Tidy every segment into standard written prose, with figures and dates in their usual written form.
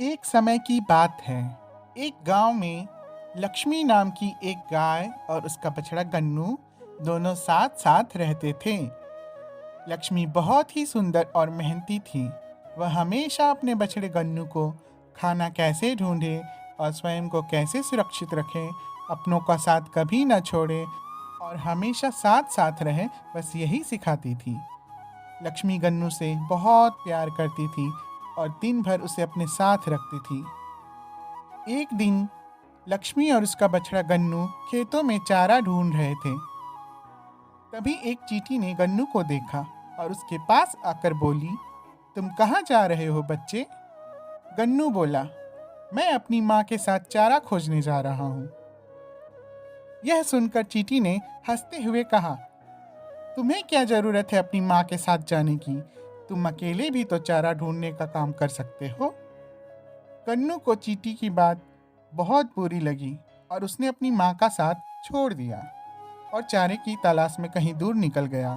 एक समय की बात है। एक गांव में लक्ष्मी नाम की एक गाय और उसका बछड़ा गन्नू दोनों साथ साथ रहते थे। लक्ष्मी बहुत ही सुंदर और मेहनती थी। वह हमेशा अपने बछड़े गन्नू को खाना कैसे ढूंढे और स्वयं को कैसे सुरक्षित रखे, अपनों का साथ कभी न छोड़े और हमेशा साथ साथ रहे, बस यही सिखाती थी। लक्ष्मी गन्नू से बहुत प्यार करती थी और दिन भर उसे अपने साथ रखती थी। एक दिन लक्ष्मी और उसका बछड़ा गन्नू खेतों में चारा ढूंढ रहे थे। तभी एक चींटी ने गन्नू को देखा और उसके पास आकर बोली, तुम कहाँ जा रहे हो बच्चे? गन्नू बोला, मैं अपनी माँ के साथ चारा खोजने जा रहा हूँ। यह सुनकर चींटी ने हंसते हुए कहा, तुम्हें क्या जरूरत है अपनी माँ के साथ जाने की? तुम अकेले भी तो चारा ढूंढने का काम कर सकते हो। गन्नू को चींटी की बात बहुत बुरी लगी और उसने अपनी माँ का साथ छोड़ दिया और चारे की तलाश में कहीं दूर निकल गया।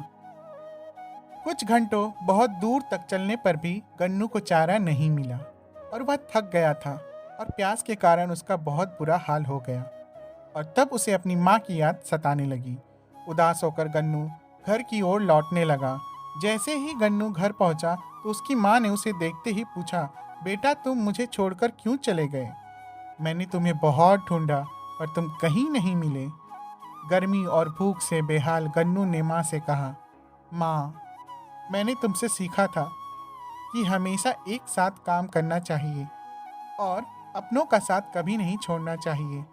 कुछ घंटों बहुत दूर तक चलने पर भी गन्नू को चारा नहीं मिला और वह थक गया था और प्यास के कारण उसका बहुत बुरा हाल हो गया। और तब उसे अपनी माँ की याद सताने लगी। उदास होकर गन्नू घर की ओर लौटने लगा। जैसे ही गन्नू घर पहुंचा तो उसकी माँ ने उसे देखते ही पूछा, बेटा तुम मुझे छोड़कर क्यों चले गए? मैंने तुम्हें बहुत ढूंढा पर तुम कहीं नहीं मिले। गर्मी और भूख से बेहाल गन्नू ने माँ से कहा, माँ, मैंने तुमसे सीखा था कि हमेशा एक साथ काम करना चाहिए और अपनों का साथ कभी नहीं छोड़ना चाहिए।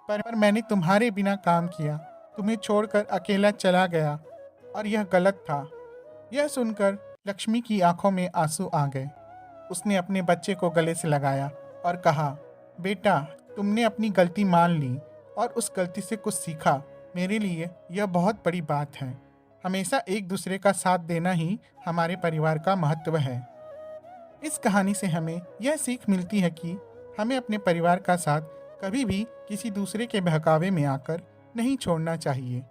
पर मैंने तुम्हारे बिना काम किया, तुम्हें छोड़कर अकेला चला गया और यह गलत था। यह सुनकर लक्ष्मी की आंखों में आंसू आ गए। उसने अपने बच्चे को गले से लगाया और कहा, बेटा तुमने अपनी गलती मान ली और उस गलती से कुछ सीखा। मेरे लिए यह बहुत बड़ी बात है। हमेशा एक दूसरे का साथ देना ही हमारे परिवार का महत्व है। इस कहानी से हमें यह सीख मिलती है कि हमें अपने परिवार का साथ कभी भी किसी दूसरे के बहकावे में आकर नहीं छोड़ना चाहिए।